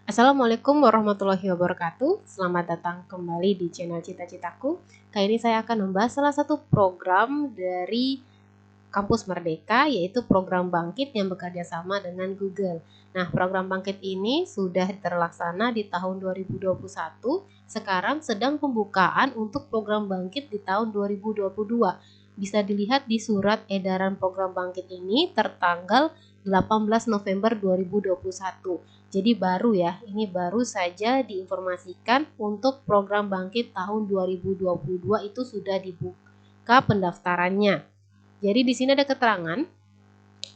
Assalamualaikum warahmatullahi wabarakatuh. Selamat datang kembali di channel Cita-Citaku. Kali ini saya akan membahas salah satu program dari Kampus Merdeka, yaitu program Bangkit yang bekerja sama dengan Google. Nah, program Bangkit ini sudah terlaksana di tahun 2021. Sekarang sedang pembukaan untuk program Bangkit di tahun 2022. Bisa dilihat di surat edaran program Bangkit ini tertanggal 18 November 2021. Jadi baru ya, ini baru saja diinformasikan untuk program Bangkit tahun 2022 itu sudah dibuka pendaftarannya. Jadi di sini ada keterangan,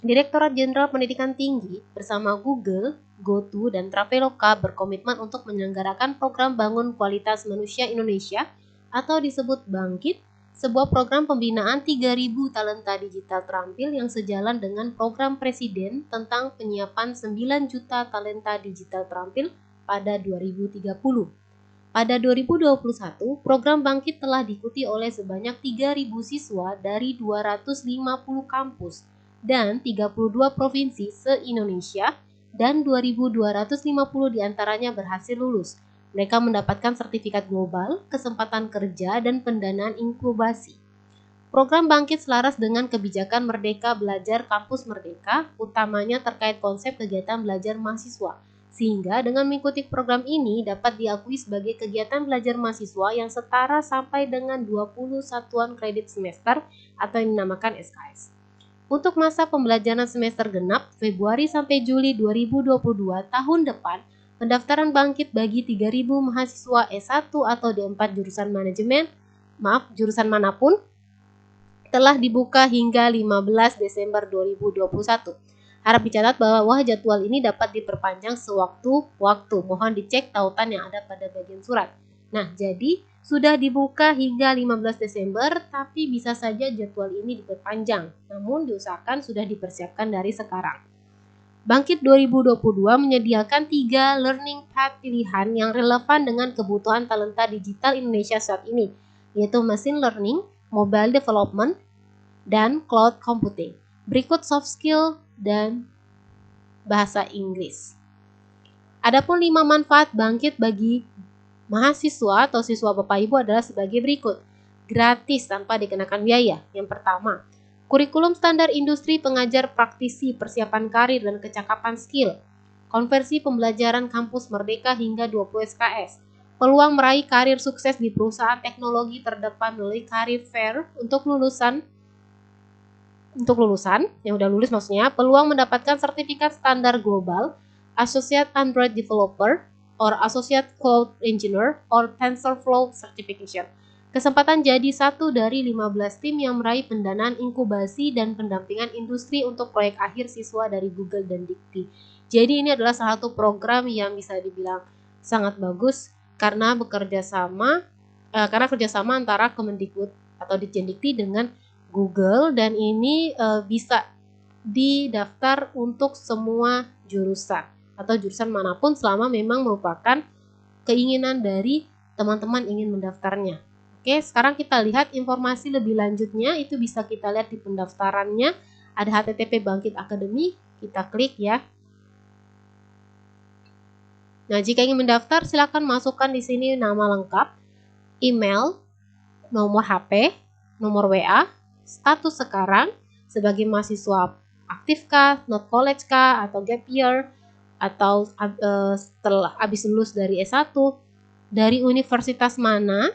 Direktorat Jenderal Pendidikan Tinggi bersama Google, GoTo, dan Traveloka berkomitmen untuk menyelenggarakan program Bangun Kualitas Manusia Indonesia atau disebut Bangkit, sebuah program pembinaan 3.000 talenta digital terampil yang sejalan dengan program Presiden tentang penyiapan 9 juta talenta digital terampil pada 2030. Pada 2021, program Bangkit telah diikuti oleh sebanyak 3.000 siswa dari 250 kampus dan 32 provinsi se-Indonesia, dan 2.250 diantaranya berhasil lulus. Mereka mendapatkan sertifikat global, kesempatan kerja, dan pendanaan inkubasi. Program Bangkit selaras dengan kebijakan Merdeka Belajar Kampus Merdeka, utamanya terkait konsep kegiatan belajar mahasiswa, sehingga dengan mengikuti program ini dapat diakui sebagai kegiatan belajar mahasiswa yang setara sampai dengan 20 satuan kredit semester atau yang dinamakan SKS. Untuk masa pembelajaran semester genap Februari sampai Juli 2022 tahun depan, pendaftaran Bangkit bagi 3.000 mahasiswa S1 atau D4 jurusan manapun telah dibuka hingga 15 Desember 2021. Harap dicatat bahwa jadwal ini dapat diperpanjang sewaktu-waktu. Mohon dicek tautan yang ada pada bagian surat. Nah, jadi sudah dibuka hingga 15 Desember, tapi bisa saja jadwal ini diperpanjang. Namun diusahakan sudah dipersiapkan dari sekarang. Bangkit 2022 menyediakan 3 learning path pilihan yang relevan dengan kebutuhan talenta digital Indonesia saat ini, yaitu machine learning, mobile development, dan cloud computing. Berikut soft skill dan bahasa Inggris. Adapun 5 manfaat Bangkit bagi mahasiswa atau siswa Bapak Ibu adalah sebagai berikut. Gratis tanpa dikenakan biaya. Yang pertama, kurikulum standar industri pengajar praktisi persiapan karir dan kecakapan skill. Konversi pembelajaran kampus Merdeka hingga 20 SKS. Peluang meraih karir sukses di perusahaan teknologi terdepan melalui career fair untuk lulusan yang udah lulus maksudnya, peluang mendapatkan sertifikat standar global, Associate Android Developer, or Associate Cloud Engineer, or TensorFlow Certification. Kesempatan jadi satu dari 15 tim yang meraih pendanaan inkubasi dan pendampingan industri untuk proyek akhir siswa dari Google dan Dikti. Jadi ini adalah salah satu program yang bisa dibilang sangat bagus karena kerjasama antara Kemendikbud atau Ditjen Dikti dengan Google, dan ini bisa didaftar untuk semua jurusan atau jurusan manapun selama memang merupakan keinginan dari teman-teman ingin mendaftarnya. Oke, sekarang kita lihat informasi lebih lanjutnya, itu bisa kita lihat di pendaftarannya. Ada http Bangkit Academy, kita klik ya. Nah, jika ingin mendaftar silakan masukkan di sini nama lengkap, email, nomor HP, nomor WA, status sekarang sebagai mahasiswa aktifkah, not college kah, atau gap year, atau setelah habis lulus dari S1, dari universitas mana,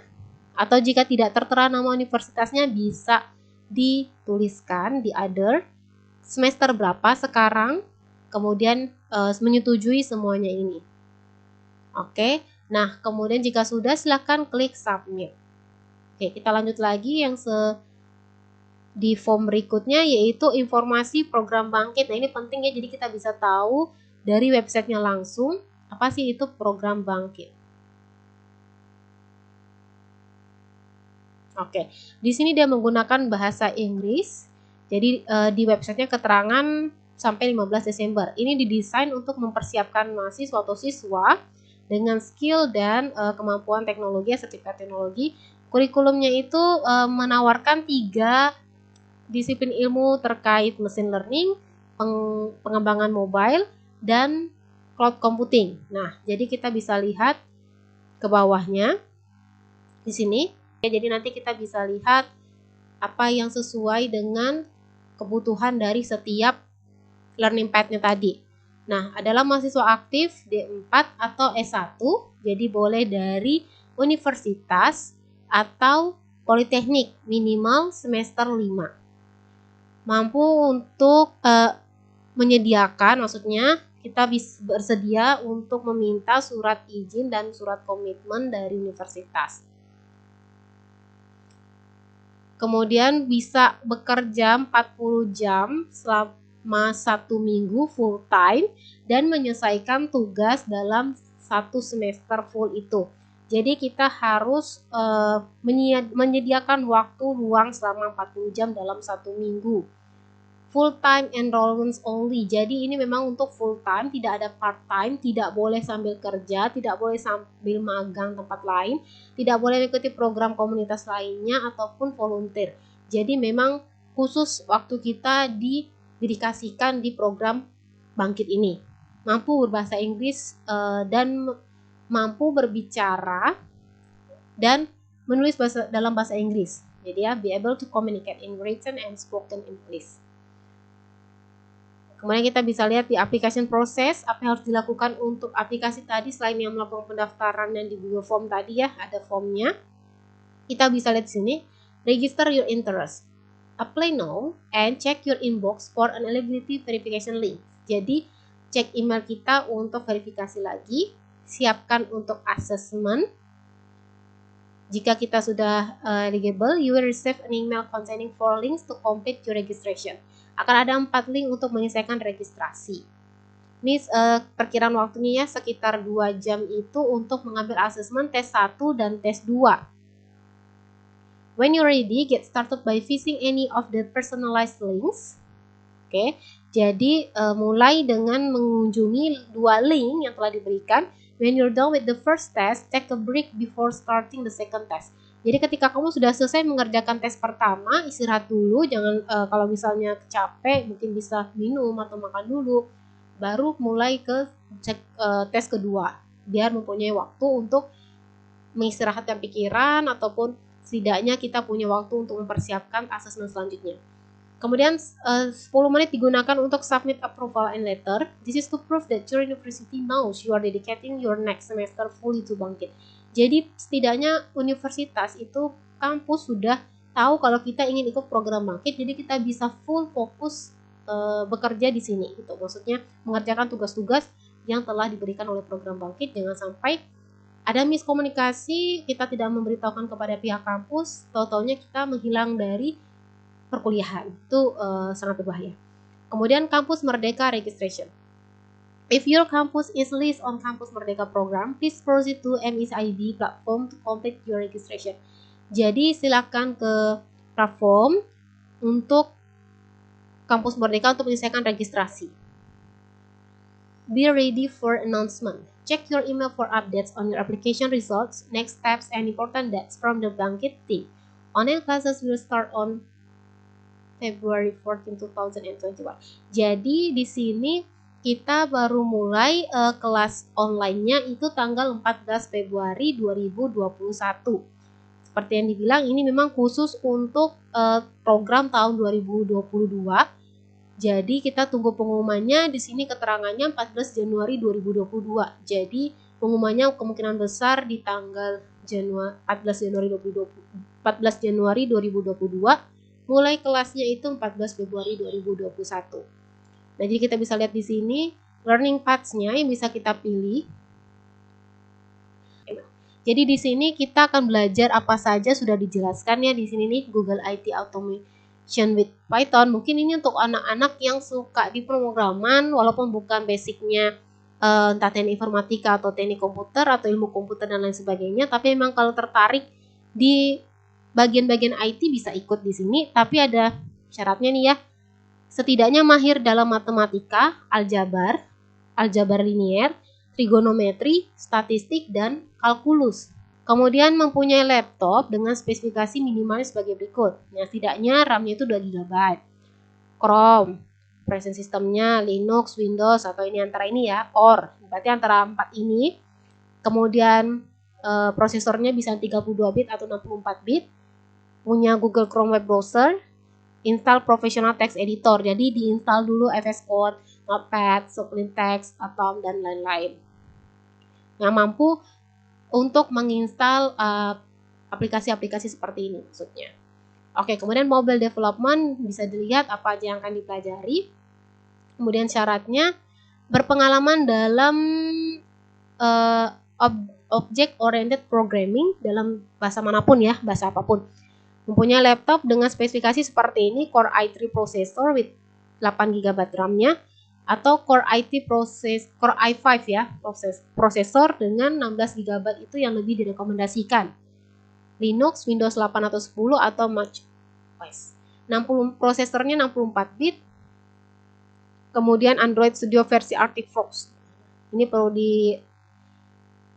atau jika tidak tertera nama universitasnya bisa dituliskan di other, semester berapa sekarang, kemudian menyetujui semuanya ini. Oke, nah kemudian jika sudah silakan klik submit. Oke, kita lanjut lagi yang di form berikutnya, yaitu informasi program Bangkit. Nah, ini penting ya, jadi kita bisa tahu dari websitenya langsung apa sih itu program Bangkit. Oke, di sini dia menggunakan bahasa Inggris. Jadi di websitenya keterangan sampai 15 Desember. Ini didesain untuk mempersiapkan mahasiswa atau siswa dengan skill dan kemampuan teknologi, sertifikat teknologi. Kurikulumnya itu menawarkan 3 disiplin ilmu terkait mesin learning, pengembangan mobile, dan cloud computing. Nah, jadi kita bisa lihat ke bawahnya di sini. Jadi nanti kita bisa lihat apa yang sesuai dengan kebutuhan dari setiap learning path-nya tadi. Nah, adalah mahasiswa aktif D4 atau S1, jadi boleh dari universitas atau politeknik minimal semester 5. Mampu untuk menyediakan, maksudnya kita bersedia untuk meminta surat izin dan surat komitmen dari universitas. Kemudian bisa bekerja 40 jam selama 1 minggu full time dan menyelesaikan tugas dalam 1 semester full itu. Jadi kita harus menyediakan waktu luang selama 40 jam dalam 1 minggu. Full time enrollments only. Jadi ini memang untuk full time, tidak ada part time, tidak boleh sambil kerja, tidak boleh sambil magang tempat lain, tidak boleh mengikuti program komunitas lainnya ataupun volunteer. Jadi memang khusus waktu kita didedikasikan di program bangkit ini. Mampu berbahasa Inggris dan mampu berbicara dan menulis dalam bahasa Inggris. Jadi ya, be able to communicate in written and spoken English. Kemudian kita bisa lihat di application proses, apa yang harus dilakukan untuk aplikasi tadi selain yang melakukan pendaftaran yang di Google Form tadi ya, ada formnya. Kita bisa lihat di sini, register your interest. Apply now and check your inbox for an eligibility verification link. Jadi, cek email kita untuk verifikasi lagi, siapkan untuk assessment. Jika kita sudah eligible, you will receive an email containing 4 links to complete your registration. Akan ada 4 link untuk menyelesaikan registrasi. Ini perkiraan waktunya ya sekitar 2 jam itu untuk mengambil asesmen tes 1 dan tes 2. When you're ready, get started by visiting any of the personalized links. Oke, jadi mulai dengan mengunjungi 2 link yang telah diberikan. When you're done with the first test, take a break before starting the second test. Jadi ketika kamu sudah selesai mengerjakan tes pertama, istirahat dulu, jangan kalau misalnya capek mungkin bisa minum atau makan dulu, baru mulai ke tes kedua, biar mempunyai waktu untuk mengistirahatkan pikiran ataupun setidaknya kita punya waktu untuk mempersiapkan asesmen selanjutnya. Kemudian 10 menit digunakan untuk submit approval and letter. This is to prove that your university knows you are dedicating your next semester fully to Bangkit. Jadi setidaknya universitas itu kampus sudah tahu kalau kita ingin ikut program Bangkit, jadi kita bisa full fokus bekerja di sini gitu. Maksudnya mengerjakan tugas-tugas yang telah diberikan oleh program Bangkit. Jangan sampai ada miskomunikasi, kita tidak memberitahukan kepada pihak kampus, tahu-taunya kita menghilang dari perkuliahan. Itu sangat berbahaya. Kemudian Kampus Merdeka Registration. If your campus is listed on Kampus Merdeka program, please proceed to MISID platform to complete your registration. Jadi silakan ke platform untuk Kampus Merdeka untuk menyelesaikan registrasi. Be ready for announcement. Check your email for updates on your application results, next steps, and important dates from the Bangkit team. Online classes will start on February 14, 2021. Jadi di sini kita baru mulai kelas online-nya itu tanggal 14 Februari 2021. Seperti yang dibilang, ini memang khusus untuk program tahun 2022. Jadi kita tunggu pengumumannya. Di sini keterangannya 14 Januari 2022. Jadi pengumumannya kemungkinan besar di tanggal 14 Januari 2022. Mulai kelasnya itu 14 Februari 2021. Nah, jadi kita bisa lihat di sini learning paths-nya yang bisa kita pilih. Jadi di sini kita akan belajar apa saja sudah dijelaskan ya di sini nih, Google IT Automation with Python. Mungkin ini untuk anak-anak yang suka di pemrograman walaupun bukan basicnya entah teknik informatika atau teknik komputer atau ilmu komputer dan lain sebagainya, tapi memang kalau tertarik di bagian-bagian IT bisa ikut di sini, tapi ada syaratnya nih ya. Setidaknya mahir dalam matematika, aljabar linier, trigonometri, statistik, dan kalkulus. Kemudian mempunyai laptop dengan spesifikasi minimalis sebagai berikut. Nah, setidaknya RAM-nya itu 2 GB. Chrome, operation sistemnya Linux, Windows, atau ini antara ini ya, or berarti antara 4 ini. Kemudian prosesornya bisa 32 bit atau 64 bit, punya Google Chrome web browser, install professional text editor, jadi diinstal dulu VS Code, Notepad, Sublime Text, Atom, dan lain-lain yang mampu untuk menginstal aplikasi-aplikasi seperti ini maksudnya. Oke, kemudian mobile development bisa dilihat apa aja yang akan dipelajari. Kemudian syaratnya berpengalaman dalam object oriented programming dalam bahasa manapun ya, bahasa apapun. Mempunyai laptop dengan spesifikasi seperti ini, Core i3 processor with 8 GB RAM-nya, atau Core i5 ya, prosesor dengan 16 GB itu yang lebih direkomendasikan. Linux, Windows 8 atau 10 atau Mac OS. Prosesornya 64 bit. Kemudian Android Studio versi Arctic Fox. Ini perlu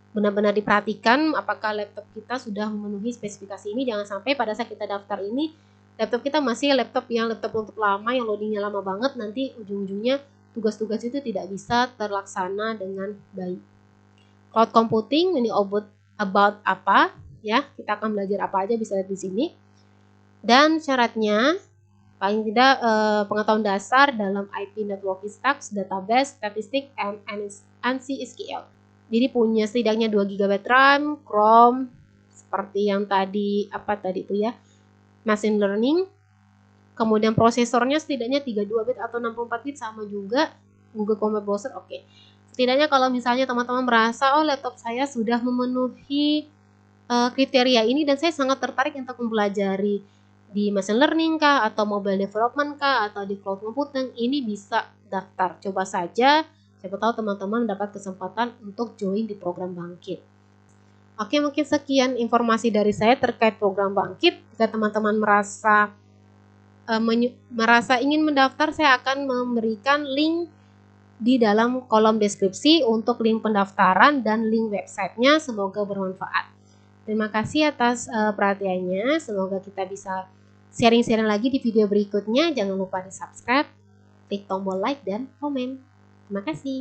benar-benar diperhatikan apakah laptop kita sudah memenuhi spesifikasi ini. Jangan sampai pada saat kita daftar ini laptop kita masih laptop untuk lama yang loadingnya lama banget, nanti ujung-ujungnya tugas-tugas itu tidak bisa terlaksana dengan baik. Cloud computing ini about apa ya, kita akan belajar apa aja bisa lihat di sini. Dan syaratnya paling tidak pengetahuan dasar dalam IP networking stacks, database, statistik, and ANSI SQL. Jadi punya setidaknya 2 GB RAM, Chrome, seperti yang tadi itu ya, machine learning. Kemudian prosesornya setidaknya 32 bit atau 64 bit, sama juga Google Chrome browser. Oke. Setidaknya kalau misalnya teman-teman merasa laptop saya sudah memenuhi kriteria ini dan saya sangat tertarik untuk mempelajari di machine learning kah, atau mobile development kah, atau di cloud computing, ini bisa daftar. Coba saja, siapa tahu teman-teman mendapat kesempatan untuk join di program Bangkit. Oke, mungkin sekian informasi dari saya terkait program Bangkit. Jika teman-teman merasa ingin mendaftar, saya akan memberikan link di dalam kolom deskripsi untuk link pendaftaran dan link websitenya. Semoga bermanfaat. Terima kasih atas perhatiannya. Semoga kita bisa sharing-sharing lagi di video berikutnya. Jangan lupa di subscribe, klik tombol like dan komen. Terima kasih.